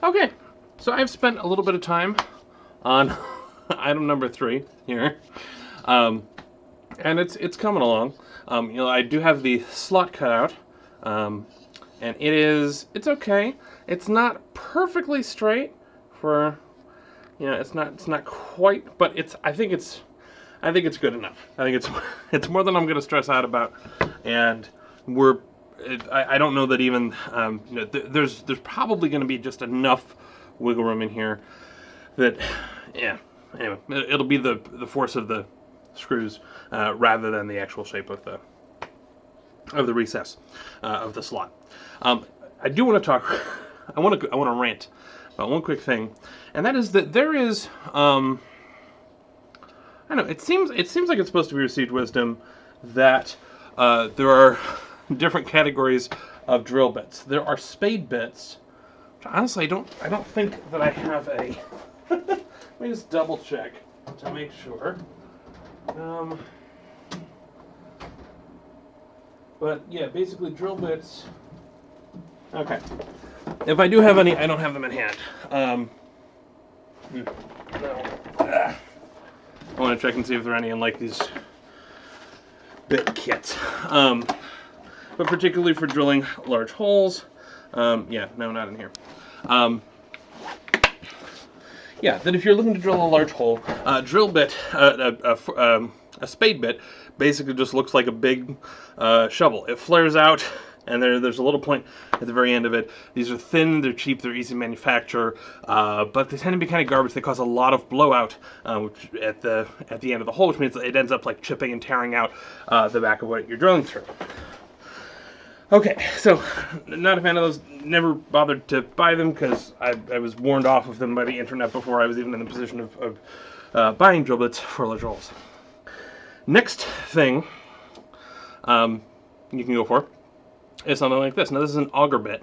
Okay, so I've spent a little bit of time on item number 3 here, um, and it's coming along. I do have the slot cut out, and it's okay. It's not perfectly straight for, it's not quite, but I think it's good enough. I think it's more than I'm going to stress out about, and I don't know that even there's probably going to be just enough wiggle room in here that, yeah. Anyway, it'll be the force of the screws rather than the actual shape of the recess of the slot. I do want to talk. I want to rant about one quick thing, and that is that there is. I don't know. It seems like it's supposed to be received wisdom that there are different categories of drill bits. There are spade bits. Which honestly, I don't think that I have a. Let me just double check to make sure. But yeah, basically drill bits. Okay. If I do have any, I don't have them in hand. No. I want to check and see if there are any in like these bit kits. But particularly for drilling large holes, yeah, no, not in here. Yeah, that if you're looking to drill a large hole, drill bit, a spade bit, basically just looks like a big shovel. It flares out, and there's a little point at the very end of it. These are thin, they're cheap, they're easy to manufacture, but they tend to be kind of garbage. They cause a lot of blowout which at the end of the hole, which means it ends up like chipping and tearing out the back of what you're drilling through. Okay, so not a fan of those. Never bothered to buy them because I was warned off of them by the internet before I was even in the position of buying drill bits for large holes. Next thing you can go for is something like this. Now this is an auger bit,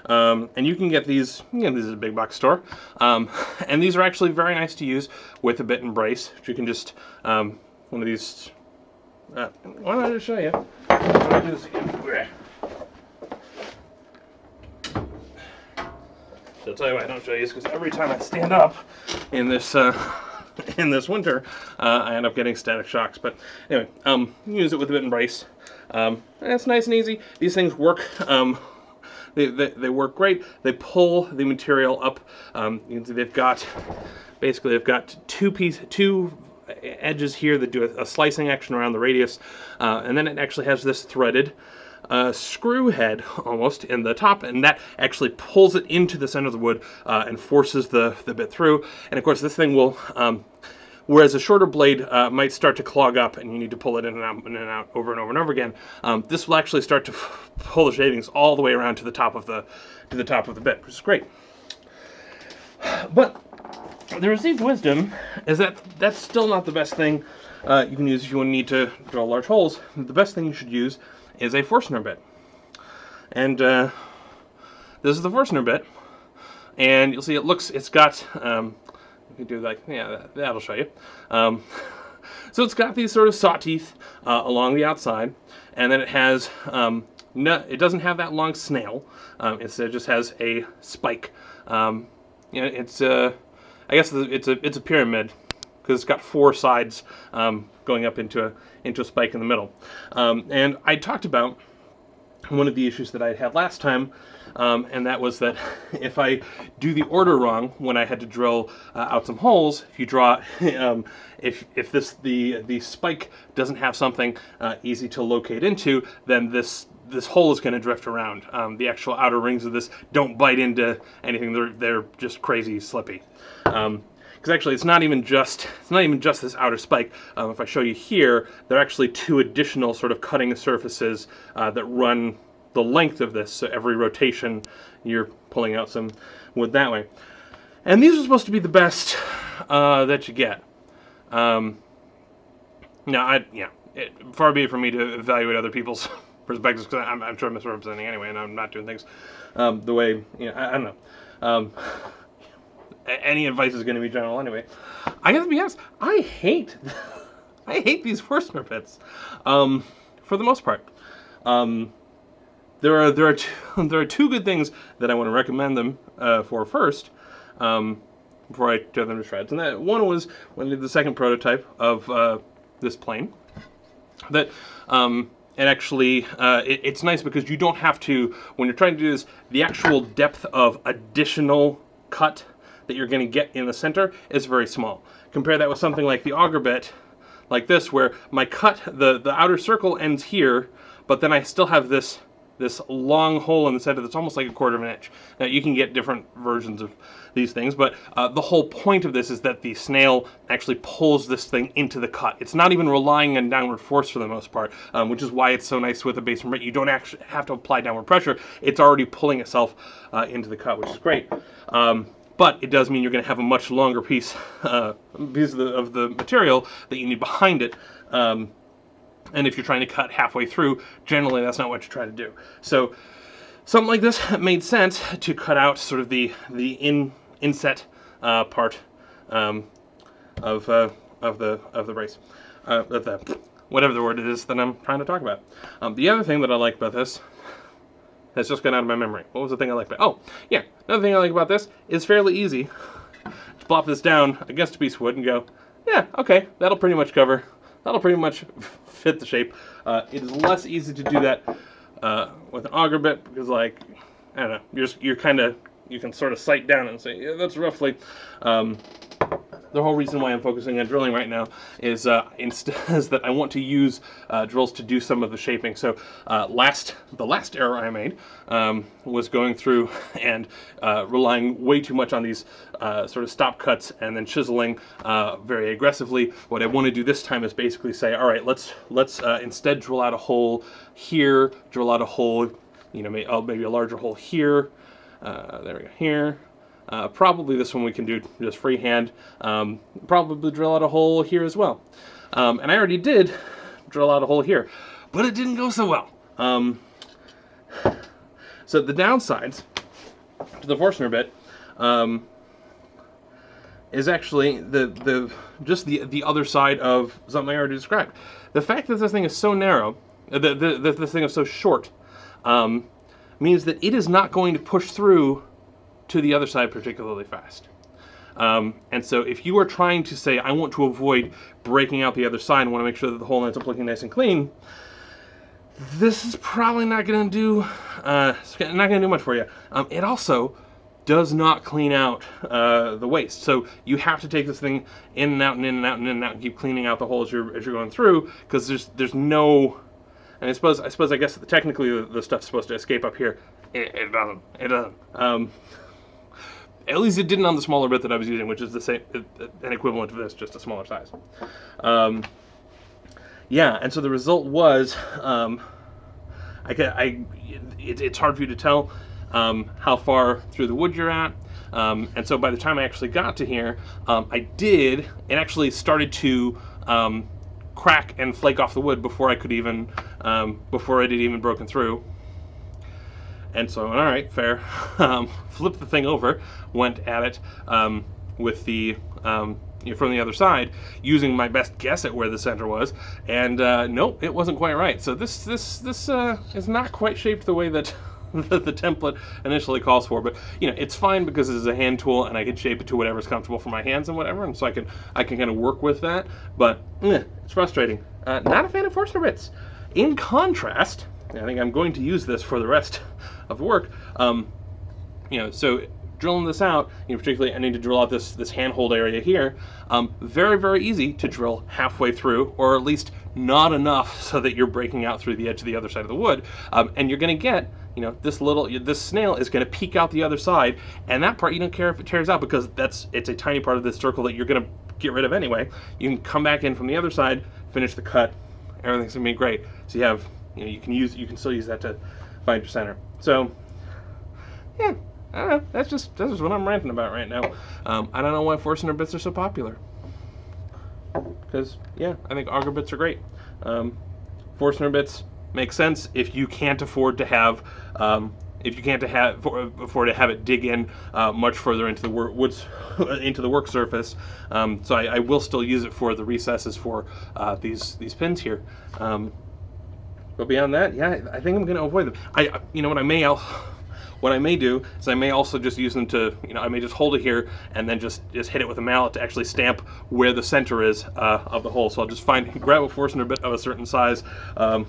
and you can get these. These is a big box store, and these are actually very nice to use with a bit and brace. Which you can just one of these. Why don't I just show you? I'll do this again. I'll tell you why I don't show you is because every time I stand up in this winter, I end up getting static shocks. But anyway, use it with a bit and brace. It's nice and easy. These things work. They work great. They pull the material up. You can see they've got two edges here that do a slicing action around the radius, and then it actually has this threaded screw head almost in the top, and that actually pulls it into the center of the wood and forces the bit through. And of course this thing will, whereas a shorter blade might start to clog up and you need to pull it in and out over and over and over again, this will actually start to pull the shavings all the way around to the top of the bit, which is great. But the received wisdom is that that's still not the best thing you can use if you need to drill large holes. The best thing you should use is a Forstner bit. And this is the Forstner bit. And you'll see it's got, you can do like, yeah, that'll show you. So it's got these sort of saw teeth along the outside. And then it has, it doesn't have that long snail. It just has a spike. It's I guess it's a pyramid because it's got four sides going up into a spike in the middle. And I talked about one of the issues that I had last time, and that was that if I do the order wrong when I had to drill out some holes, if you draw, if the spike doesn't have something easy to locate into, then this hole is going to drift around. The actual outer rings of this don't bite into anything. They're just crazy slippy. Because actually, it's not even just this outer spike. If I show you here, there are actually two additional sort of cutting surfaces that run the length of this. So every rotation, you're pulling out some wood that way. And these are supposed to be the best that you get. Far be it from me to evaluate other people's perspectives, because I'm sure I'm misrepresenting anyway, and I'm not doing things the way, I don't know. Any advice is going to be general anyway. I gotta be honest, I hate these Forstner bits, for the most part. there are two good things that I want to recommend them for first. Before I tear them to shreds. And that one was when I did the second prototype of this plane. That it actually it's nice because you don't have to, when you're trying to do this, the actual depth of additional cut that you're going to get in the center is very small. Compare that with something like the Auger Bit, like this, where my cut, the outer circle ends here, but then I still have this long hole in the center that's almost like a quarter of an inch. Now you can get different versions of these things, but the whole point of this is that the snail actually pulls this thing into the cut. It's not even relying on downward force for the most part, which is why it's so nice with a base and bit. You don't actually have to apply downward pressure. It's already pulling itself into the cut, which is great. But it does mean you're going to have a much longer piece of the material that you need behind it. And if you're trying to cut halfway through, generally that's not what you try to do. So something like this made sense to cut out sort of the inset part of the brace, of the whatever the word it is that I'm trying to talk about. The other thing that I like about this has just gone out of my memory. What was the thing I liked about? Oh, yeah. Another thing I like about this is fairly easy. Just plop this down against a piece of wood and go, yeah, okay, that'll pretty much cover. That'll pretty much fit the shape. It is less easy to do that with an auger bit because, like, I don't know, you can sort of sight down and say, yeah, that's roughly. The whole reason why I'm focusing on drilling right now is that I want to use drills to do some of the shaping. So the last error I made was going through and relying way too much on these sort of stop cuts and then chiseling very aggressively. What I want to do this time is basically say, all right, let's instead drill out a hole here, drill out a hole, you know, maybe a larger hole here. There we go, here. Probably this one we can do just freehand. Probably drill out a hole here as well. And I already did drill out a hole here, but it didn't go so well. So the downsides to the Forstner bit is actually the other side of something I already described. The fact that this thing is so narrow, this thing is so short, means that it is not going to push through to the other side particularly fast. And so if you are trying to say, I want to avoid breaking out the other side and want to make sure that the hole ends up looking nice and clean, this is probably not going to do much for you. It also does not clean out the waste. So you have to take this thing in and out and in and out and in and out and keep cleaning out the hole as you're going through, because there's no. And I guess technically the stuff's supposed to escape up here. It doesn't. At least it didn't on the smaller bit that I was using, which is the same, an equivalent of this, just a smaller size. Yeah, and so the result was, it's hard for you to tell how far through the wood you're at. And so by the time I actually got to here, it actually started to crack and flake off the wood before I could even, before it had even broken through. And so, all right, fair. Flipped the thing over, went at it with the from the other side, using my best guess at where the center was, and nope, it wasn't quite right. So this is not quite shaped the way that the template initially calls for. But it's fine because this is a hand tool, and I can shape it to whatever's comfortable for my hands and whatever, and so I can kind of work with that. But it's frustrating. Not a fan of Forstner bits. In contrast, I think I'm going to use this for the rest of the work. So drilling this out, particularly I need to drill out this handhold area here. Very, very easy to drill halfway through, or at least not enough so that you're breaking out through the edge of the other side of the wood. And you're going to get, this snail is going to peek out the other side, and that part you don't care if it tears out because it's a tiny part of this circle that you're going to get rid of anyway. You can come back in from the other side, finish the cut, everything's going to be great. So you have, you can still use that to find your center. So, yeah, I don't know. That's just what I'm ranting about right now. I don't know why Forstner bits are so popular. Because, yeah, I think Auger bits are great. Forstner bits make sense if you can't afford to have, afford to have it dig in much further into the into the work surface. So I will still use it for the recesses for these pins here. But beyond that, yeah, I think I'm going to avoid them. You know what what I may do is I may also just use them to, I may just hold it here and then just hit it with a mallet to actually stamp where the center is of the hole. So I'll just grab a Forstner bit of a certain size, go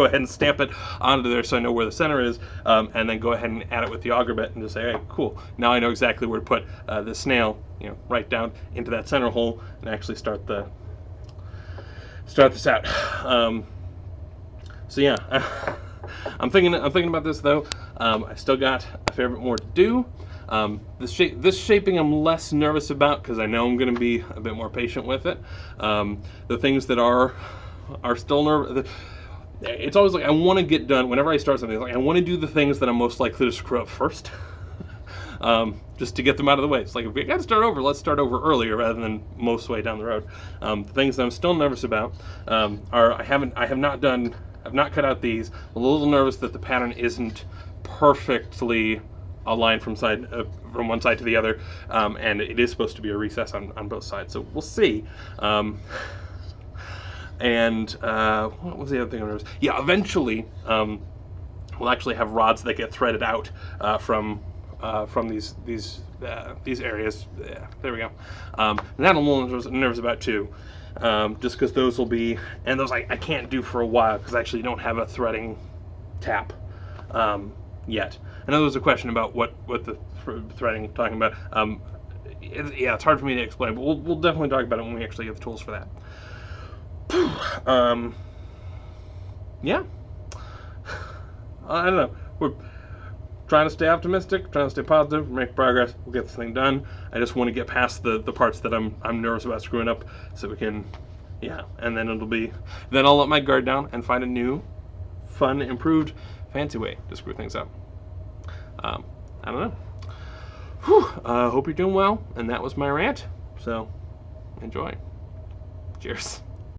ahead and stamp it onto there so I know where the center is, and then go ahead and add it with the auger bit and just say, hey, cool, now I know exactly where to put this snail, right down into that center hole and actually start this out. So yeah, I'm thinking about this though. I still got a fair bit more to do. This shaping I'm less nervous about because I know I'm going to be a bit more patient with it. The things that are still nervous. It's always like I want to get done whenever I start something. It's like I want to do the things that I'm most likely to screw up first, just to get them out of the way. It's like if we got to start over, let's start over earlier rather than most way down the road. The things that I'm still nervous about are I've not cut out these. I'm a little nervous that the pattern isn't perfectly aligned from one side to the other, and it is supposed to be a recess on both sides. So we'll see. And what was the other thing I noticed? Yeah, eventually we'll actually have rods that get threaded out from these areas. Yeah, there we go. And that I'm a little nervous about too, just because those will be, and those I can't do for a while because I actually don't have a threading tap yet. I know there was a question about what the threading I'm talking about. Yeah, it's hard for me to explain, but we'll definitely talk about it when we actually get the tools for that. Yeah, I don't know. We're trying to stay optimistic, trying to stay positive, make progress. We'll get this thing done. I just want to get past the parts that I'm nervous about screwing up, so we can, yeah. And then then I'll let my guard down and find a new, fun, improved, fancy way to screw things up. I don't know. Hope you're doing well, and that was my rant. So, enjoy. Cheers.